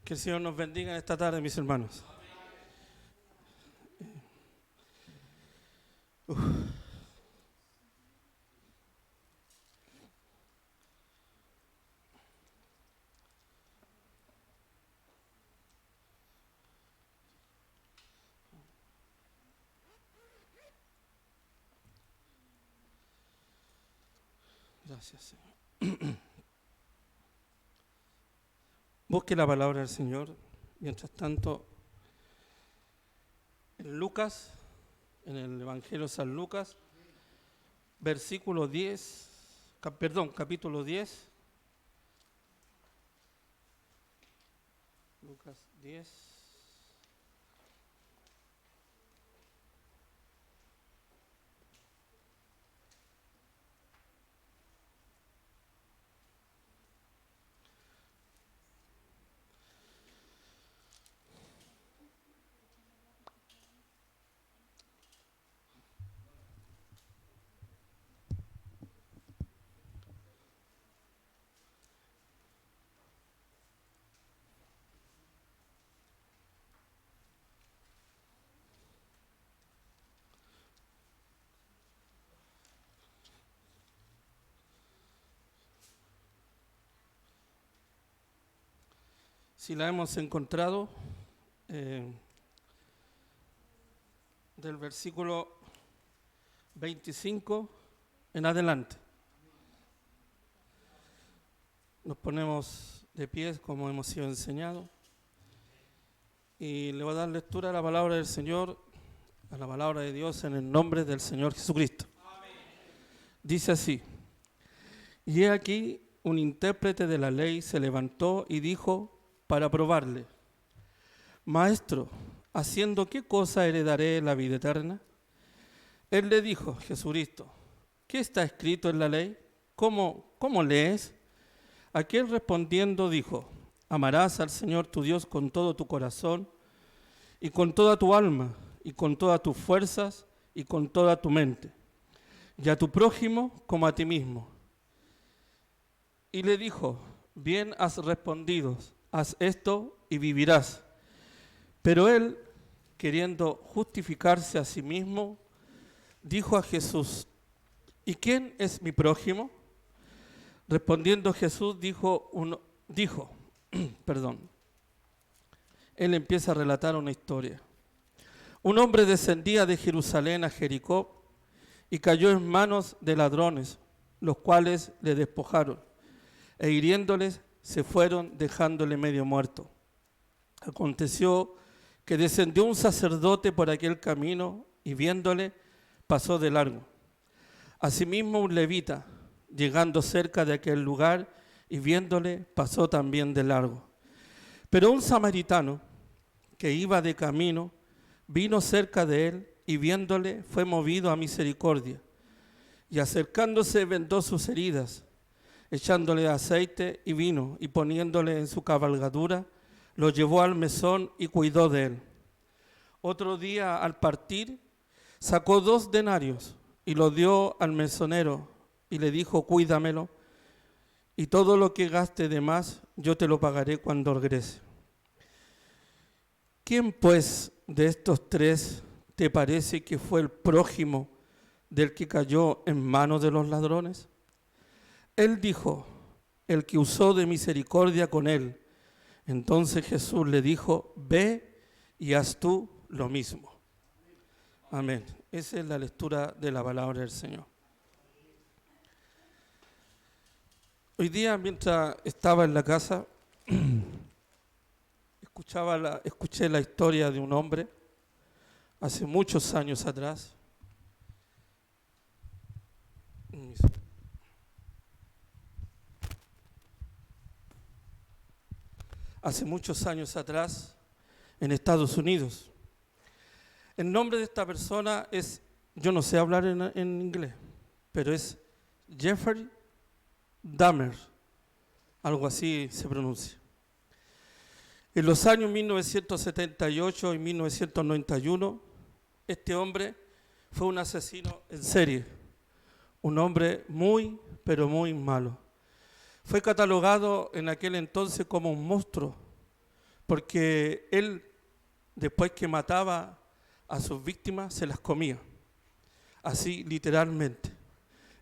Que el Señor nos bendiga en esta tarde, mis hermanos. Gracias, Señor. Busque la palabra del Señor. Mientras tanto, en Lucas, en el Evangelio de San Lucas, versículo 10, capítulo 10. Lucas 10. Si la hemos encontrado, del versículo 25 en adelante. Nos ponemos de pie como hemos sido enseñados y le voy a dar lectura a la palabra del Señor, a la palabra de Dios en el nombre del Señor Jesucristo. Amén. Dice así: y he aquí un intérprete de la ley se levantó y dijo para probarle: Maestro, ¿haciendo qué cosa heredaré la vida eterna? Él le dijo, Jesucristo: ¿qué está escrito en la ley? ¿Cómo lees? Aquel respondiendo dijo: amarás al Señor tu Dios con todo tu corazón y con toda tu alma y con todas tus fuerzas y con toda tu mente, y a tu prójimo como a ti mismo. Y le dijo: bien has respondido, haz esto y vivirás. Pero él, queriendo justificarse a sí mismo, dijo a Jesús: ¿y quién es mi prójimo? Respondiendo Jesús dijo, él empieza a relatar una historia. Un hombre descendía de Jerusalén a Jericó y cayó en manos de ladrones, los cuales le despojaron, e hiriéndoles se fueron dejándole medio muerto. Aconteció que descendió un sacerdote por aquel camino y viéndole pasó de largo. Asimismo un levita, llegando cerca de aquel lugar y viéndole pasó también de largo. Pero un samaritano que iba de camino vino cerca de él y viéndole fue movido a misericordia y acercándose vendó sus heridas, echándole aceite y vino y poniéndole en su cabalgadura, lo llevó al mesón y cuidó de él. Otro día al partir sacó 2 denarios y lo dio al mesonero y le dijo: cuídamelo y todo lo que gaste de más yo te lo pagaré cuando regrese. ¿Quién pues de estos 3 te parece que fue el prójimo del que cayó en manos de los ladrones? Él dijo: el que usó de misericordia con él. Entonces Jesús le dijo: ve y haz tú lo mismo. Amén. Esa es la lectura de la palabra del Señor. Hoy día, mientras estaba en la casa, escuché la historia de un hombre hace muchos años atrás. Hace muchos años atrás, en Estados Unidos. El nombre de esta persona es, yo no sé hablar en inglés, pero es Jeffrey Dahmer, algo así se pronuncia. En los años 1978 y 1991, este hombre fue un asesino en serie, un hombre muy, pero muy malo. Fue catalogado en aquel entonces como un monstruo, porque él, después que mataba a sus víctimas, se las comía, así literalmente.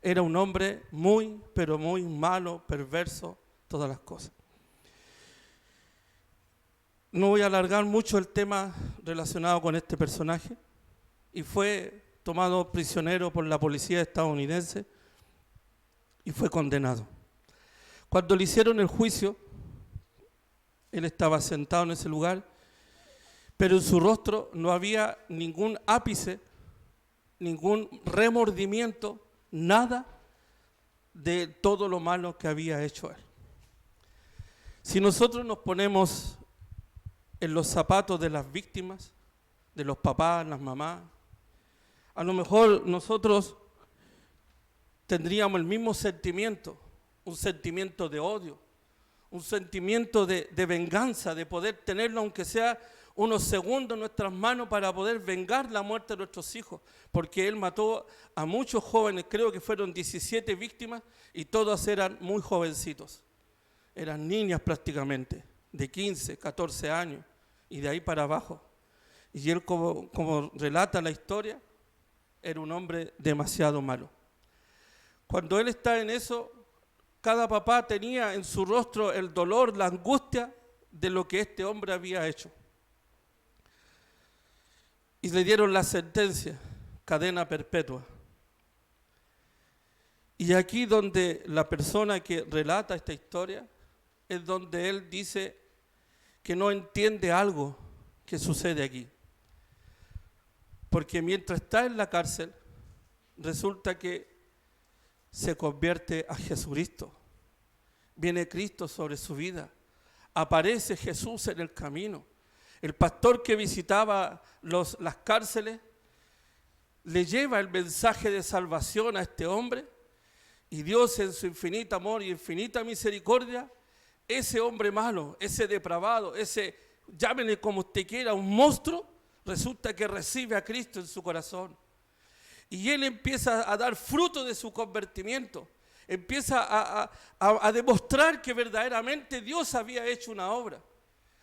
Era un hombre muy, pero muy malo, perverso, todas las cosas. No voy a alargar mucho el tema relacionado con este personaje, y fue tomado prisionero por la policía estadounidense y fue condenado. Cuando le hicieron el juicio, él estaba sentado en ese lugar, pero en su rostro no había ningún ápice, ningún remordimiento, nada de todo lo malo que había hecho él. Si nosotros nos ponemos en los zapatos de las víctimas, de los papás, las mamás, a lo mejor nosotros tendríamos el mismo sentimiento, un sentimiento de odio, un sentimiento de venganza, de poder tenerlo aunque sea unos segundos en nuestras manos para poder vengar la muerte de nuestros hijos, porque él mató a muchos jóvenes, creo que fueron 17 víctimas y todas eran muy jovencitos, eran niñas prácticamente, de 15, 14 años y de ahí para abajo. Y él, como relata la historia, era un hombre demasiado malo. Cuando él está en eso, cada papá tenía en su rostro el dolor, la angustia de lo que este hombre había hecho. Y le dieron la sentencia, cadena perpetua. Y aquí donde la persona que relata esta historia, es donde él dice que no entiende algo que sucede aquí. Porque mientras está en la cárcel, resulta que se convierte a Jesucristo. Viene Cristo sobre su vida. Aparece Jesús en el camino. El pastor que visitaba las cárceles le lleva el mensaje de salvación a este hombre, y Dios en su infinito amor y infinita misericordia, ese hombre malo, ese depravado, ese, llámenle como usted quiera, un monstruo, resulta que recibe a Cristo en su corazón. Y él empieza a dar fruto de su convertimiento, empieza a demostrar que verdaderamente Dios había hecho una obra,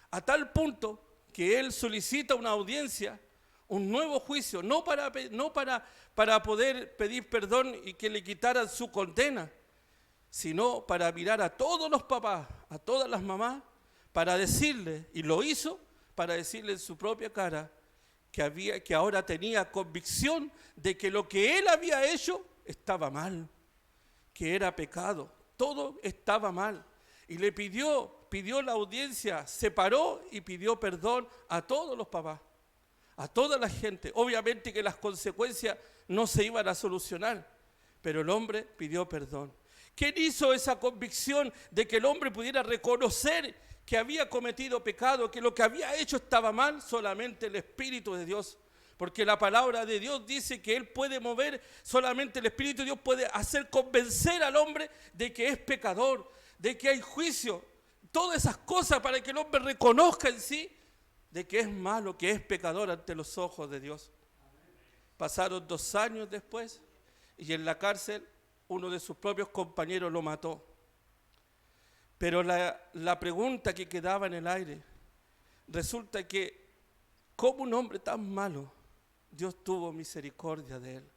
a tal punto que él solicita una audiencia, un nuevo juicio, no para poder pedir perdón y que le quitaran su condena, sino para mirar a todos los papás, a todas las mamás, para decirle, y lo hizo, para decirle en su propia cara, que ahora tenía convicción de que lo que él había hecho estaba mal, que era pecado, todo estaba mal. Y le pidió la audiencia, se paró y pidió perdón a todos los papás, a toda la gente. Obviamente que las consecuencias no se iban a solucionar, pero el hombre pidió perdón. ¿Quién hizo esa convicción de que el hombre pudiera reconocer que había cometido pecado, que lo que había hecho estaba mal? Solamente el Espíritu de Dios. Porque la palabra de Dios dice que Él puede mover, solamente el Espíritu de Dios puede hacer convencer al hombre de que es pecador, de que hay juicio, todas esas cosas para que el hombre reconozca en sí de que es malo, que es pecador ante los ojos de Dios. Pasaron 2 años después y en la cárcel uno de sus propios compañeros lo mató. Pero la pregunta que quedaba en el aire, resulta que ¿cómo un hombre tan malo Dios tuvo misericordia de él?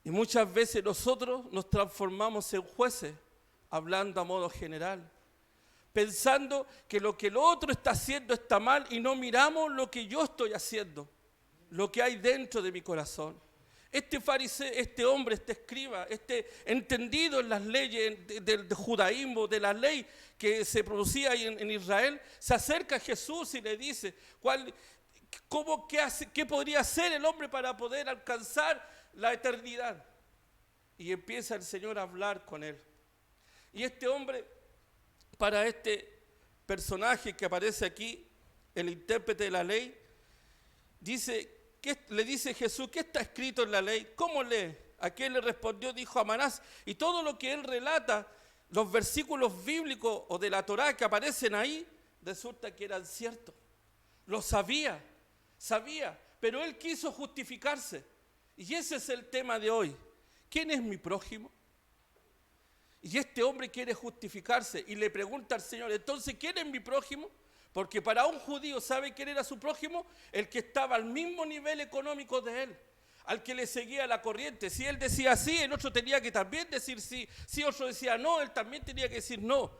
Y muchas veces nosotros nos transformamos en jueces, hablando a modo general, pensando que lo que el otro está haciendo está mal y no miramos lo que yo estoy haciendo, lo que hay dentro de mi corazón. Este fariseo, este hombre, este escriba, este entendido en las leyes del judaísmo, de la ley que se producía en Israel, se acerca a Jesús y le dice, ¿qué podría hacer el hombre para poder alcanzar la eternidad? Y empieza el Señor a hablar con él. Y este hombre, para este personaje que aparece aquí, el intérprete de la ley, le dice Jesús, ¿qué está escrito en la ley? ¿Cómo lee? Aquel le respondió, dijo, amarás. Y todo lo que él relata, los versículos bíblicos o de la Torá que aparecen ahí, resulta que eran ciertos. Lo sabía, pero él quiso justificarse. Y ese es el tema de hoy. ¿Quién es mi prójimo? Y este hombre quiere justificarse y le pregunta al Señor, entonces, ¿quién es mi prójimo? Porque para un judío, ¿sabe quién era su prójimo? El que estaba al mismo nivel económico de él, al que le seguía la corriente. Si él decía sí, el otro tenía que también decir sí. Si otro decía no, él también tenía que decir no.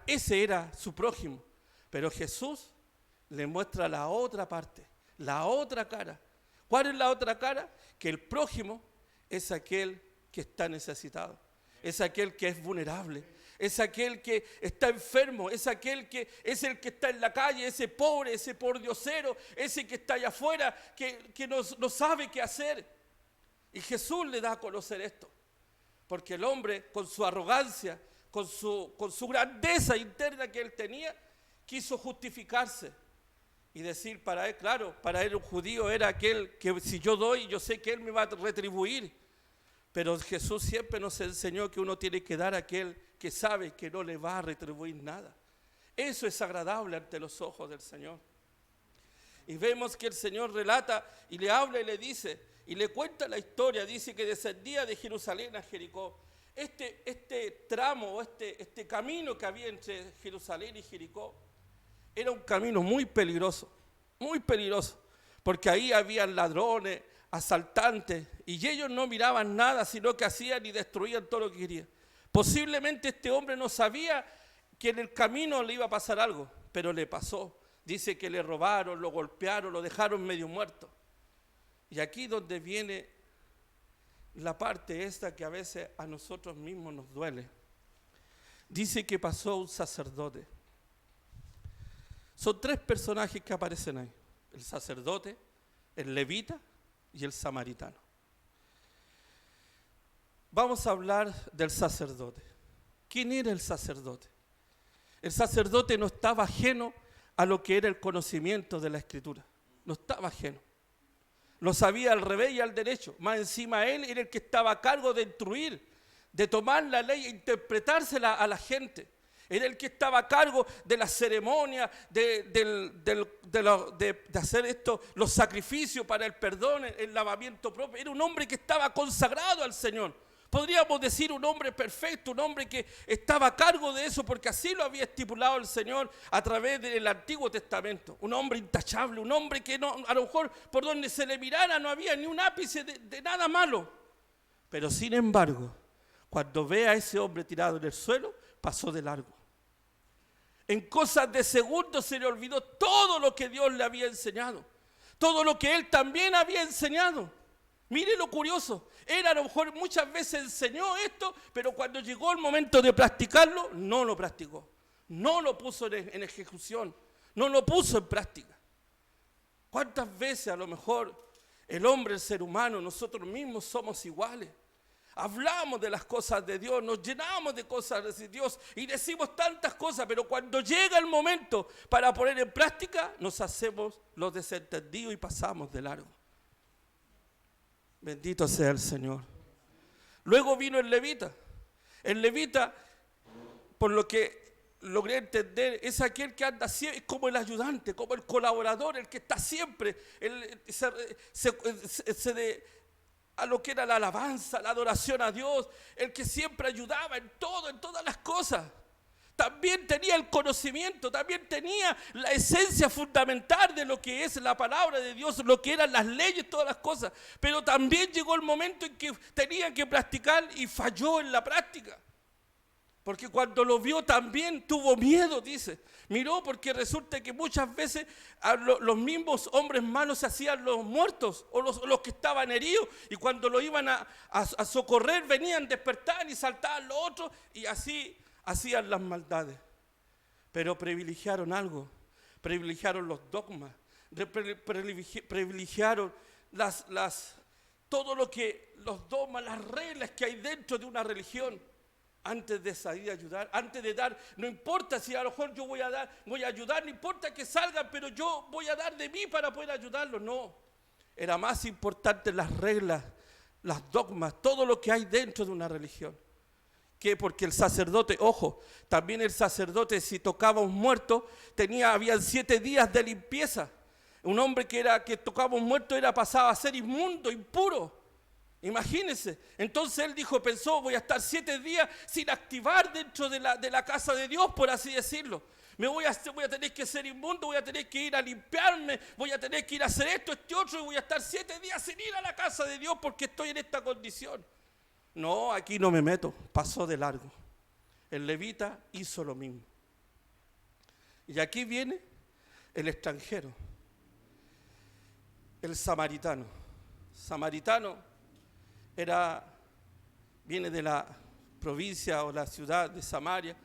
Ese era su prójimo. Pero Jesús le muestra la otra parte, la otra cara. ¿Cuál es la otra cara? Que el prójimo es aquel que está necesitado, es aquel que es vulnerable, es aquel que está enfermo, es aquel que es el que está en la calle, ese pobre, ese pordiosero, ese que está allá afuera, que no sabe qué hacer. Y Jesús le da a conocer esto, porque el hombre con su arrogancia, con su grandeza interna que él tenía, quiso justificarse y decir para él, claro, para él un judío era aquel que si yo doy, yo sé que él me va a retribuir. Pero Jesús siempre nos enseñó que uno tiene que dar a aquel que sabe que no le va a retribuir nada. Eso es agradable ante los ojos del Señor. Y vemos que el Señor relata y le habla y le dice, y le cuenta la historia, dice que descendía de Jerusalén a Jericó. Este tramo, este camino que había entre Jerusalén y Jericó, era un camino muy peligroso, porque ahí habían ladrones, asaltantes, y ellos no miraban nada, sino que hacían y destruían todo lo que querían. Posiblemente este hombre no sabía que en el camino le iba a pasar algo, pero le pasó. Dice que le robaron, lo golpearon, lo dejaron medio muerto. Y aquí donde viene la parte esta que a veces a nosotros mismos nos duele. Dice que pasó un sacerdote. Son tres personajes que aparecen ahí: el sacerdote, el levita y el samaritano. Vamos a hablar del sacerdote. ¿Quién era el sacerdote? El sacerdote no estaba ajeno a lo que era el conocimiento de la Escritura. No estaba ajeno. Lo sabía al revés y al derecho. Más encima él era el que estaba a cargo de instruir, de tomar la ley e interpretársela a la gente. Era el que estaba a cargo de la ceremonia, de hacer esto, los sacrificios para el perdón, el lavamiento propio. Era un hombre que estaba consagrado al Señor. Podríamos decir un hombre perfecto, un hombre que estaba a cargo de eso, porque así lo había estipulado el Señor a través del Antiguo Testamento. Un hombre intachable, un hombre que no, a lo mejor por donde se le mirara no había ni un ápice de nada malo. Pero sin embargo, cuando ve a ese hombre tirado en el suelo, pasó de largo. En cosas de segundos se le olvidó todo lo que Dios le había enseñado, todo lo que él también había enseñado. Mire lo curioso, él a lo mejor muchas veces enseñó esto, pero cuando llegó el momento de practicarlo, no lo practicó, no lo puso en ejecución, no lo puso en práctica. ¿Cuántas veces a lo mejor el hombre, el ser humano, nosotros mismos somos iguales? Hablamos de las cosas de Dios, nos llenamos de cosas de Dios y decimos tantas cosas, pero cuando llega el momento para poner en práctica, nos hacemos los desentendidos y pasamos de largo. Bendito sea el Señor. Luego vino el levita. El levita, por lo que logré entender, es aquel que anda siempre, es como el ayudante, como el colaborador, el que está siempre, a lo que era la alabanza, la adoración a Dios, el que siempre ayudaba en todo, en todas las cosas. También tenía el conocimiento, también tenía la esencia fundamental de lo que es la palabra de Dios, lo que eran las leyes, todas las cosas. Pero también llegó el momento en que tenía que practicar y falló en la práctica. Porque cuando lo vio también tuvo miedo, dice. Miró, porque resulta que muchas veces los mismos hombres malos se hacían los muertos o los que estaban heridos. Y cuando lo iban a socorrer, venían, despertaban y saltaban los otros. Y así hacían las maldades. Pero privilegiaron algo. Privilegiaron los dogmas. Privilegiaron todo lo que, los dogmas, las reglas que hay dentro de una religión. Antes de salir a ayudar, antes de dar, no importa si a lo mejor yo voy a ayudar, no importa que salgan, pero yo voy a dar de mí para poder ayudarlos. No, era más importante las reglas, las dogmas, todo lo que hay dentro de una religión. Que porque el sacerdote, ojo, también el sacerdote, si tocaba a un muerto, habían 7 días de limpieza. Un hombre que tocaba a un muerto pasaba a ser inmundo, impuro. Imagínense. Entonces él pensó, voy a estar 7 días sin activar dentro de la casa de Dios, por así decirlo. Voy a tener que ser inmundo, voy a tener que ir a limpiarme, voy a tener que ir a hacer esto, otro, y voy a estar 7 días sin ir a la casa de Dios porque estoy en esta condición. No, aquí no me meto, pasó de largo. El levita hizo lo mismo. Y aquí viene el extranjero, el samaritano. Samaritano viene de la provincia o la ciudad de Samaria,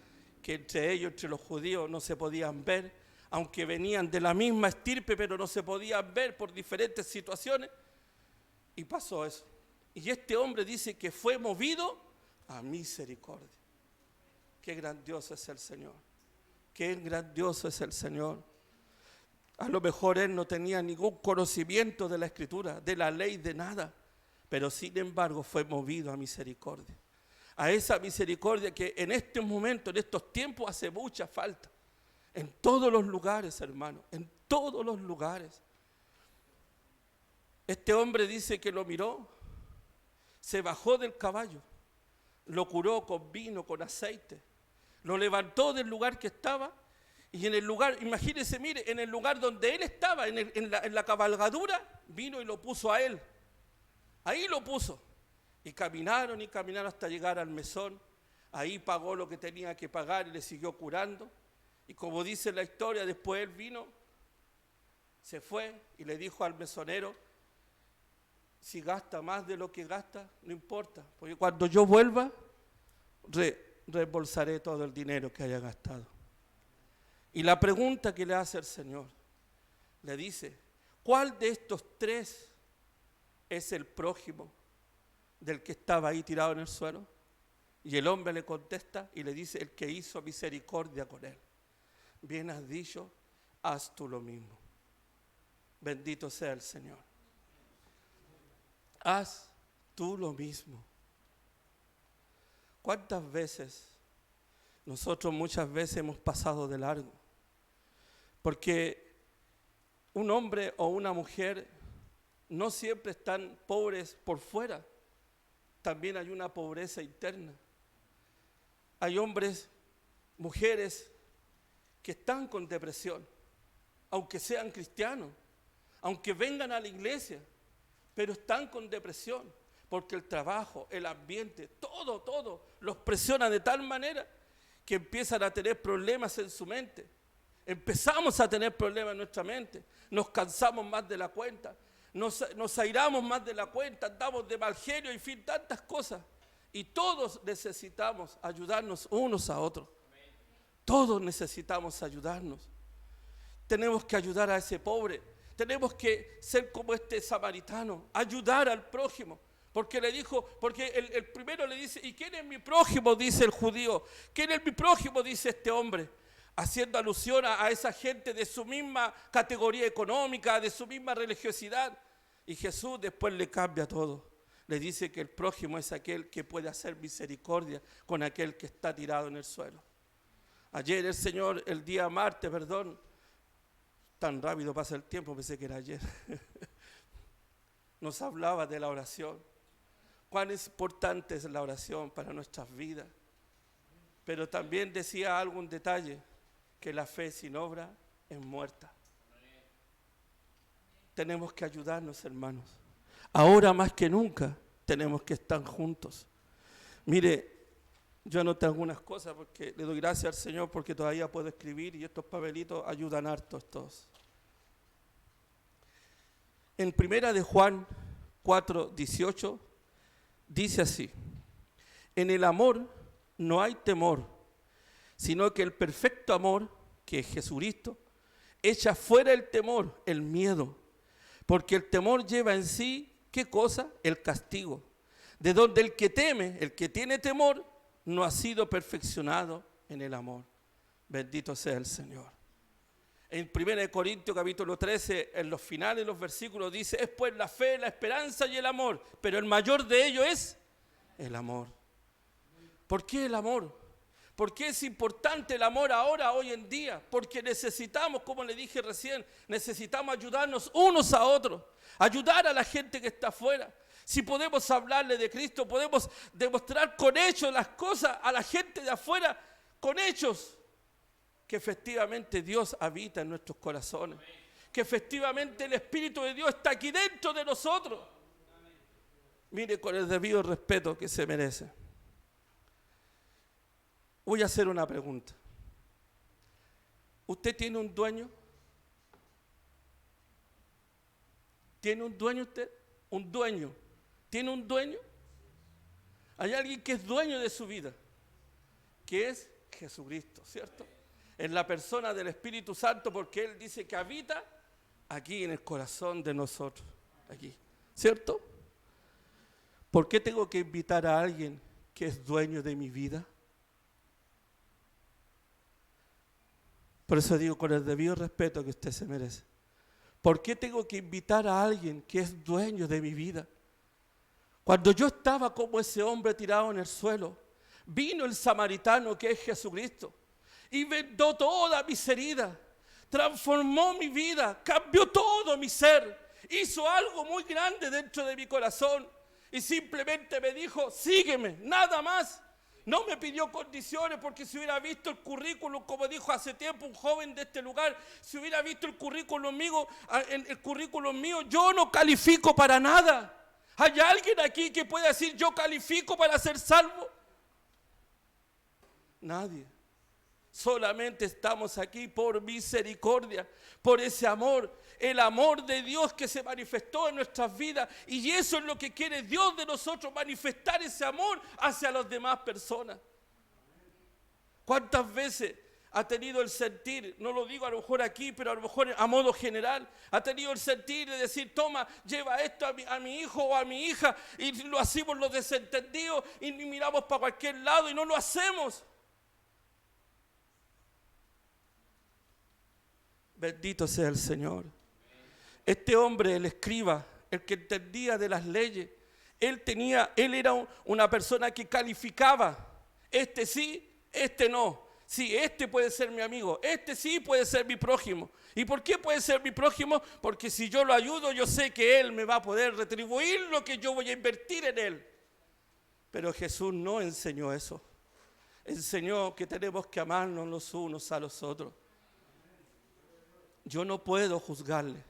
que entre los judíos no se podían ver, aunque venían de la misma estirpe, pero no se podían ver por diferentes situaciones. Y pasó eso. Y este hombre dice que fue movido a misericordia. Qué grandioso es el Señor. Qué grandioso es el Señor. A lo mejor él no tenía ningún conocimiento de la Escritura, de la ley, de nada, pero sin embargo fue movido a misericordia. A esa misericordia que en este momento, en estos tiempos, hace mucha falta. En todos los lugares, hermano, en todos los lugares. Este hombre dice que lo miró, se bajó del caballo, lo curó con vino, con aceite, lo levantó del lugar que estaba, y en el lugar, imagínense, mire, en el lugar donde él estaba, en la cabalgadura, vino y lo puso a él. Ahí lo puso. Y caminaron hasta llegar al mesón. Ahí pagó lo que tenía que pagar y le siguió curando. Y como dice la historia, después él vino, se fue y le dijo al mesonero, si gasta más de lo que gasta, no importa, porque cuando yo vuelva, reembolsaré todo el dinero que haya gastado. Y la pregunta que le hace el Señor, le dice, ¿cuál de estos 3 es el prójimo del que estaba ahí tirado en el suelo? Y el hombre le contesta y le dice, el que hizo misericordia con él. Bien has dicho, haz tú lo mismo. Bendito sea el Señor. Haz tú lo mismo. ¿Cuántas veces nosotros muchas veces hemos pasado de largo? Porque un hombre o una mujer no siempre están pobres por fuera, también hay una pobreza interna. Hay hombres, mujeres que están con depresión, aunque sean cristianos, aunque vengan a la iglesia, pero están con depresión, porque el trabajo, el ambiente, todo los presiona de tal manera que empiezan a tener problemas en su mente. Empezamos a tener problemas en nuestra mente, nos cansamos más de la cuenta, nos airamos más de la cuenta, andamos de mal genio, en fin, tantas cosas. Y todos necesitamos ayudarnos unos a otros. Todos necesitamos ayudarnos. Tenemos que ayudar a ese pobre. Tenemos que ser como este samaritano, ayudar al prójimo. Porque el primero le dice, ¿y quién es mi prójimo? Dice el judío. ¿Quién es mi prójimo? Dice este hombre. Haciendo alusión a esa gente de su misma categoría económica, de su misma religiosidad. Y Jesús después le cambia todo. Le dice que el prójimo es aquel que puede hacer misericordia con aquel que está tirado en el suelo. Ayer el día martes, tan rápido pasa el tiempo, pensé que era ayer, nos hablaba de la oración. Cuán importante es la oración para nuestras vidas. Pero también decía un detalle, que la fe sin obra es muerta. Tenemos que ayudarnos, hermanos. Ahora más que nunca tenemos que estar juntos. Mire, yo anoté algunas cosas porque le doy gracias al Señor porque todavía puedo escribir y estos papelitos ayudan harto todos. En 1 de Juan 4:18 dice así: en el amor no hay temor, sino que el perfecto amor, que es Jesucristo, echa fuera el temor, el miedo, porque el temor lleva en sí, ¿qué cosa? El castigo, de donde el que teme, el que tiene temor, no ha sido perfeccionado en el amor. Bendito sea el Señor. En 1 Corintios capítulo 13, en los finales de los versículos dice, es pues la fe, la esperanza y el amor, pero el mayor de ellos es el amor. ¿Por qué el amor? ¿Por qué es importante el amor ahora, hoy en día? Porque necesitamos, como le dije recién, necesitamos ayudarnos unos a otros, ayudar a la gente que está afuera. Si podemos hablarle de Cristo, podemos demostrar con hechos las cosas a la gente de afuera, con hechos, que efectivamente Dios habita en nuestros corazones, que efectivamente el Espíritu de Dios está aquí dentro de nosotros. Mire, con el debido respeto que se merece. Voy a hacer una pregunta. ¿Usted tiene un dueño? ¿Tiene un dueño usted? Un dueño. ¿Tiene un dueño? Hay alguien que es dueño de su vida, que es Jesucristo, ¿cierto? En la persona del Espíritu Santo, porque Él dice que habita aquí en el corazón de nosotros, aquí, ¿cierto? ¿Por qué tengo que invitar a alguien que es dueño de mi vida? Por eso digo, con el debido respeto que usted se merece. ¿Por qué tengo que invitar a alguien que es dueño de mi vida? Cuando yo estaba como ese hombre tirado en el suelo, vino el samaritano que es Jesucristo y vendó todas mis heridas, transformó mi vida, cambió todo mi ser, hizo algo muy grande dentro de mi corazón y simplemente me dijo, sígueme, nada más. No me pidió condiciones, porque si hubiera visto el currículum, como dijo hace tiempo un joven de este lugar, si hubiera visto el currículum mío, yo no califico para nada. ¿Hay alguien aquí que pueda decir yo califico para ser salvo? Nadie. Solamente estamos aquí por misericordia, por ese amor, el amor de Dios que se manifestó en nuestras vidas. Y eso es lo que quiere Dios de nosotros, manifestar ese amor hacia las demás personas. ¿Cuántas veces ha tenido el sentir, no lo digo a lo mejor aquí, pero a lo mejor a modo general, ha tenido el sentir de decir, toma, lleva esto a mi hijo o a mi hija, y lo hacemos los desentendidos y miramos para cualquier lado y no lo hacemos? Bendito sea el Señor. Este hombre, el escriba, el que entendía de las leyes, él era una persona que calificaba. Este sí, este no. Sí, este puede ser mi amigo, este sí puede ser mi prójimo. ¿Y por qué puede ser mi prójimo? Porque si yo lo ayudo, yo sé que él me va a poder retribuir lo que yo voy a invertir en él. Pero Jesús no enseñó eso. Enseñó que tenemos que amarnos los unos a los otros. Yo no puedo juzgarle.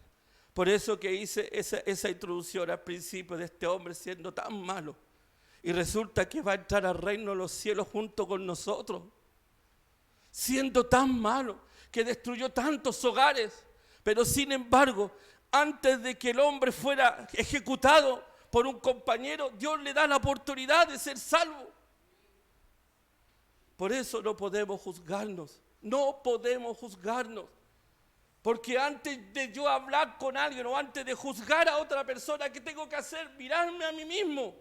Por eso que hice esa introducción al principio de este hombre siendo tan malo. Y resulta que va a entrar al reino de los cielos junto con nosotros. Siendo tan malo, que destruyó tantos hogares. Pero sin embargo, antes de que el hombre fuera ejecutado por un compañero, Dios le da la oportunidad de ser salvo. Por eso no podemos juzgarnos. No podemos juzgarnos. Porque antes de yo hablar con alguien o antes de juzgar a otra persona, ¿qué tengo que hacer? Mirarme a mí mismo.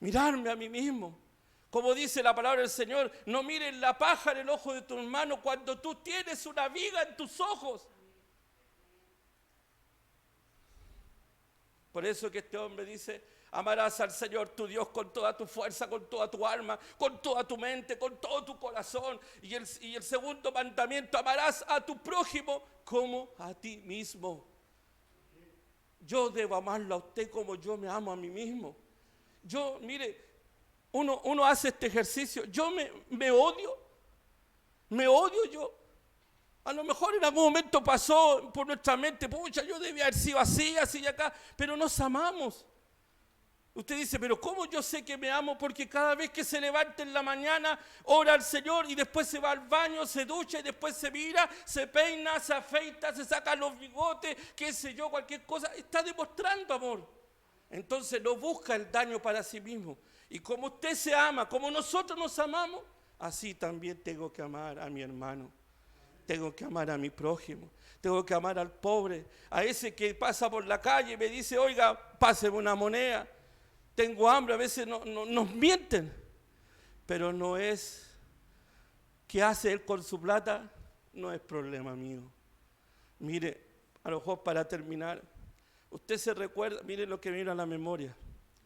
Mirarme a mí mismo. Como dice la palabra del Señor, no mires la paja en el ojo de tu hermano cuando tú tienes una viga en tus ojos. Por eso que este hombre dice, amarás al Señor tu Dios con toda tu fuerza, con toda tu alma, con toda tu mente, con todo tu corazón. Y el segundo mandamiento, amarás a tu prójimo como a ti mismo. Yo debo amarlo a usted como yo me amo a mí mismo. Yo, mire, uno hace este ejercicio, yo me odio yo. A lo mejor en algún momento pasó por nuestra mente, pucha, yo debía haber sido así y acá, pero nos amamos. Usted dice, pero ¿cómo yo sé que me amo? Porque cada vez que se levanta en la mañana, ora al Señor y después se va al baño, se ducha y después se mira, se peina, se afeita, se saca los bigotes, qué sé yo, cualquier cosa. Está demostrando amor. Entonces no busca el daño para sí mismo. Y como usted se ama, como nosotros nos amamos, así también tengo que amar a mi hermano. Tengo que amar a mi prójimo. Tengo que amar al pobre, a ese que pasa por la calle y me dice, oiga, páseme una moneda. Tengo hambre, a veces nos mienten, pero no es, ¿qué hace él con su plata? No es problema mío. Mire, a lo mejor para terminar, usted se recuerda, mire lo que viene a la memoria.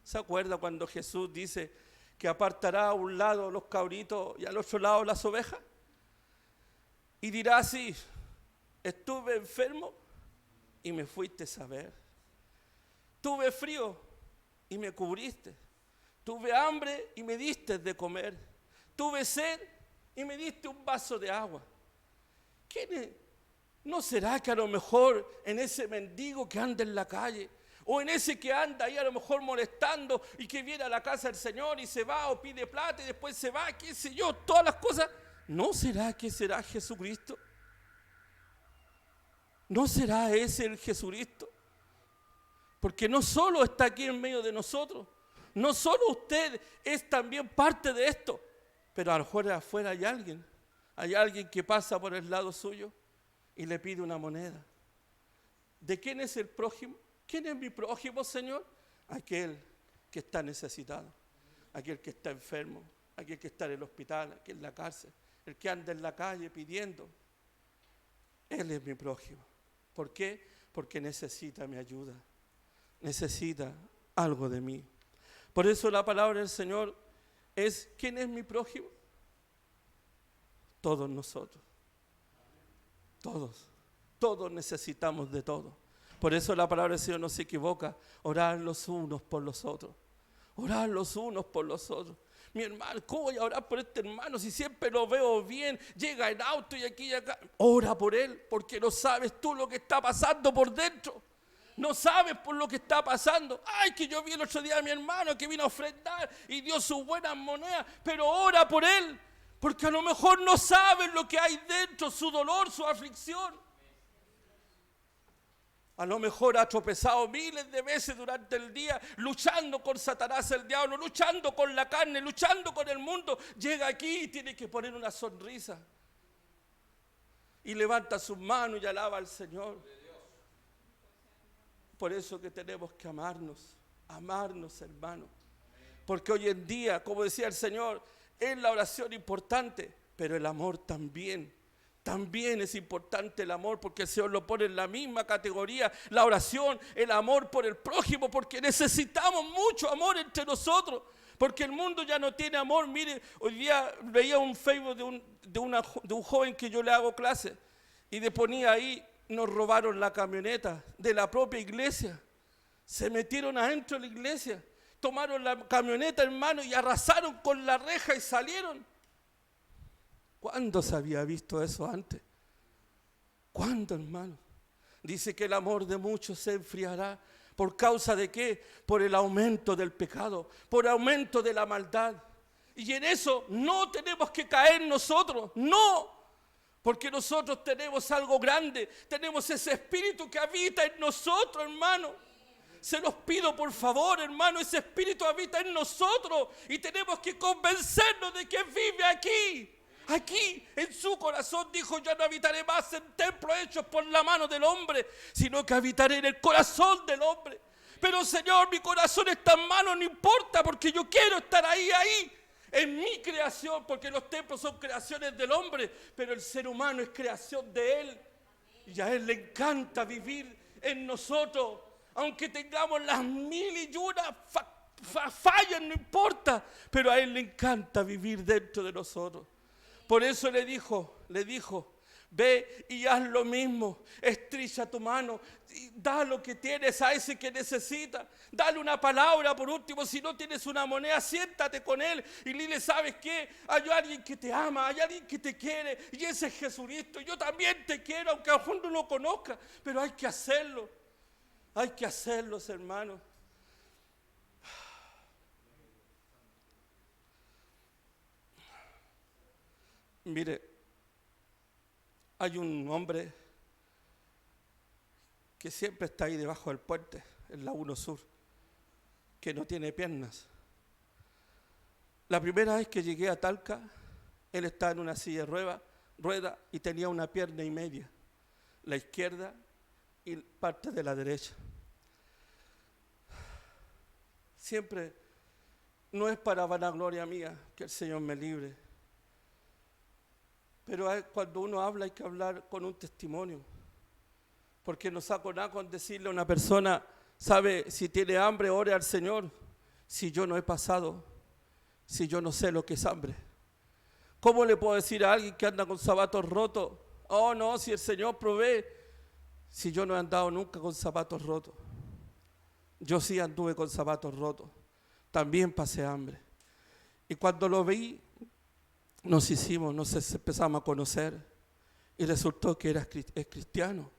¿Se acuerda cuando Jesús dice que apartará a un lado los cabritos y al otro lado las ovejas? Y dirá así: estuve enfermo y me fuiste a ver. Tuve frío y me cubriste. Tuve hambre y me diste de comer. Tuve sed y me diste un vaso de agua. ¿Quién es? ¿No será que a lo mejor en ese mendigo que anda en la calle, o en ese que anda ahí a lo mejor molestando y que viene a la casa del Señor y se va o pide plata y después se va, qué sé yo, todas las cosas? ¿No será que será Jesucristo? ¿No será ese el Jesucristo? Porque no solo está aquí en medio de nosotros, no solo usted es también parte de esto, pero a lo mejor afuera hay alguien que pasa por el lado suyo y le pide una moneda. ¿De quién es el prójimo? ¿Quién es mi prójimo, Señor? Aquel que está necesitado, aquel que está enfermo, aquel que está en el hospital, aquel en la cárcel, el que anda en la calle pidiendo. Él es mi prójimo. ¿Por qué? Porque necesita mi ayuda, necesita algo de mí. Por eso la palabra del Señor es: ¿quién es mi prójimo? Todos nosotros. Todos necesitamos de todo. Por eso la palabra del Señor no se equivoca: orar los unos por los otros. Orar los unos por los otros. Mi hermano, ¿cómo voy a orar por este hermano si siempre lo veo bien? Llega en auto y aquí y acá. Ora por él, porque no sabes tú lo que está pasando por dentro. No sabes por lo que está pasando. Ay, que yo vi el otro día a mi hermano que vino a ofrendar y dio sus buenas monedas, pero ora por él, porque a lo mejor no sabes lo que hay dentro, su dolor, su aflicción. A lo mejor ha tropezado miles de veces durante el día, luchando con Satanás, el diablo, luchando con la carne, luchando con el mundo. Llega aquí y tiene que poner una sonrisa. Y levanta sus manos y alaba al Señor. Por eso que tenemos que amarnos, hermanos. Porque hoy en día, como decía el Señor, es la oración importante, pero el amor también. También es importante el amor, porque el Señor lo pone en la misma categoría, la oración, el amor por el prójimo, porque necesitamos mucho amor entre nosotros, porque el mundo ya no tiene amor. Mire, hoy día veía un Facebook de un joven que yo le hago clase, y le ponía ahí: nos robaron la camioneta de la propia iglesia, se metieron adentro de la iglesia, tomaron la camioneta, hermano, y arrasaron con la reja y salieron. ¿Cuándo se había visto eso antes? ¿Cuándo, hermano? Dice que el amor de muchos se enfriará. ¿Por causa de qué? Por el aumento del pecado, por el aumento de la maldad. Y en eso no tenemos que caer nosotros, no. Porque nosotros tenemos algo grande, tenemos ese espíritu que habita en nosotros, hermano. Se los pido por favor, hermano, ese espíritu habita en nosotros y tenemos que convencernos de que vive aquí. Aquí, en su corazón, dijo: yo no habitaré más en templos hechos por la mano del hombre, sino que habitaré en el corazón del hombre. Pero Señor, mi corazón está en mano, no importa, porque yo quiero estar ahí, en mi creación, porque los templos son creaciones del hombre, pero el ser humano es creación de Él. Y a Él le encanta vivir en nosotros, aunque tengamos las mil y una fallas, no importa, pero a Él le encanta vivir dentro de nosotros. Por eso le dijo, ve y haz lo mismo, estricha tu mano, da lo que tienes a ese que necesita, dale una palabra por último. Si no tienes una moneda, siéntate con él y dile: ¿sabes qué? Hay alguien que te ama, hay alguien que te quiere, y ese es Jesucristo. Yo también te quiero, aunque a lo mejor no lo conozca, pero hay que hacerlo, hermanos. Mire, hay un hombre que siempre está ahí debajo del puente, en la 1 Sur, que no tiene piernas. La primera vez que llegué a Talca, él estaba en una silla de rueda y tenía una pierna y media, la izquierda y parte de la derecha. Siempre, no es para vanagloria mía, que el Señor me libre, pero cuando uno habla hay que hablar con un testimonio, porque no saco nada con decirle a una persona: sabe, si tiene hambre, ore al Señor, si yo no he pasado si yo no sé lo que es hambre? ¿Cómo le puedo decir a alguien que anda con zapatos rotos? Oh, no, si el Señor provee. Si yo no he andado nunca con zapatos rotos. Yo sí anduve con zapatos rotos. También pasé hambre. Y cuando lo vi, nos empezamos a conocer. Y resultó que es cristiano.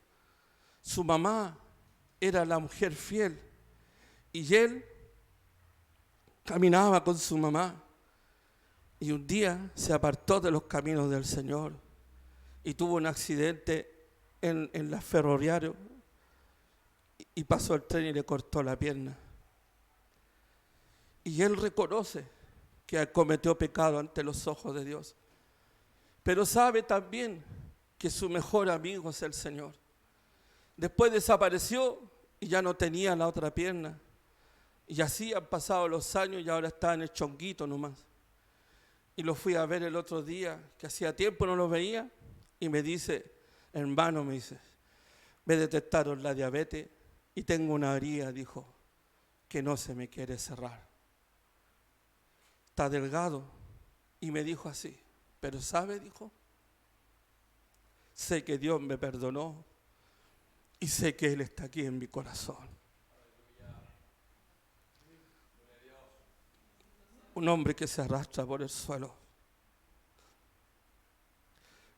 Su mamá era la mujer fiel. Y él caminaba con su mamá. Y un día se apartó de los caminos del Señor y tuvo un accidente en la ferroviaria y pasó el tren y le cortó la pierna. Y él reconoce que cometió pecado ante los ojos de Dios, pero sabe también que su mejor amigo es el Señor. Después desapareció y ya no tenía la otra pierna. Y así han pasado los años y ahora está en el chonguito nomás. Y lo fui a ver el otro día, que hacía tiempo no lo veía, y me dice, hermano, me detectaron la diabetes y tengo una herida, dijo, que no se me quiere cerrar. Está delgado. Y me dijo así, pero ¿sabe? Dijo, sé que Dios me perdonó y sé que Él está aquí en mi corazón. Un hombre que se arrastra por el suelo.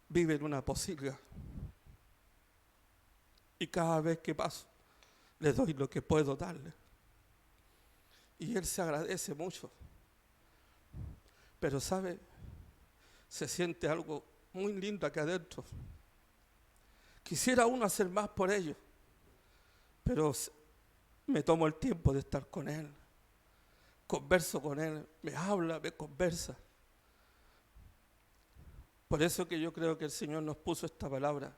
Vive en una posilga. Y cada vez que paso, le doy lo que puedo darle. Y él se agradece mucho. Pero sabe, se siente algo muy lindo acá adentro. Quisiera uno hacer más por ellos. Pero me tomo el tiempo de estar con él. Converso con él, me habla, me conversa. Por eso que yo creo que el Señor nos puso esta palabra.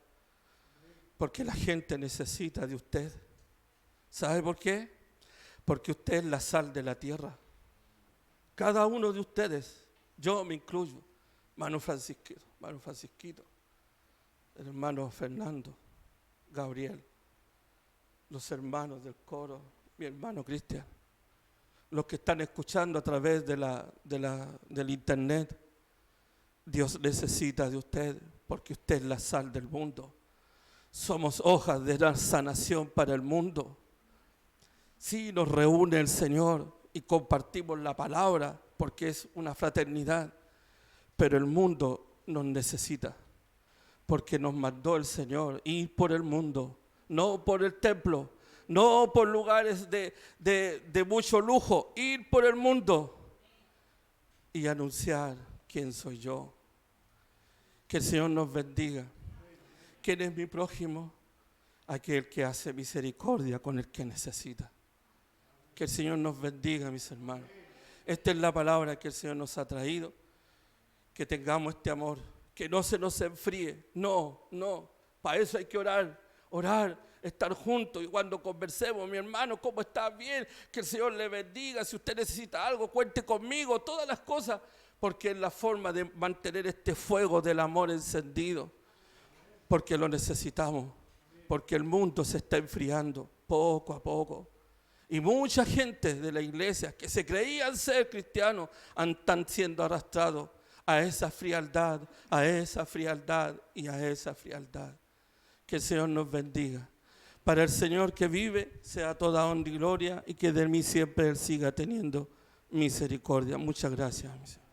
Porque la gente necesita de usted. ¿Sabe por qué? Porque usted es la sal de la tierra. Cada uno de ustedes, yo me incluyo, hermano Francisquito, el hermano Fernando, Gabriel, los hermanos del coro, mi hermano Cristian, los que están escuchando a través del internet. Dios necesita de usted porque usted es la sal del mundo. Somos hojas de la sanación para el mundo. Sí, nos reúne el Señor y compartimos la palabra porque es una fraternidad, pero el mundo nos necesita porque nos mandó el Señor ir por el mundo, no por el templo, no por lugares de mucho lujo, ir por el mundo y anunciar quién soy yo. Que el Señor nos bendiga. ¿Quién es mi prójimo? Aquel que hace misericordia con el que necesita. Que el Señor nos bendiga, mis hermanos. Esta es la palabra que el Señor nos ha traído. Que tengamos este amor, que no se nos enfríe. No, para eso hay que orar, estar juntos. Y cuando conversemos, mi hermano, ¿cómo está? Bien, que el Señor le bendiga. Si usted necesita algo, cuente conmigo, todas las cosas. Porque es la forma de mantener este fuego del amor encendido. Porque lo necesitamos. Porque el mundo se está enfriando poco a poco. Y mucha gente de la iglesia que se creían ser cristianos están siendo arrastrados a esa frialdad y a esa frialdad. Que el Señor nos bendiga. Para el Señor que vive sea toda honra y gloria y que de mí siempre Él siga teniendo misericordia. Muchas gracias, mi Señor.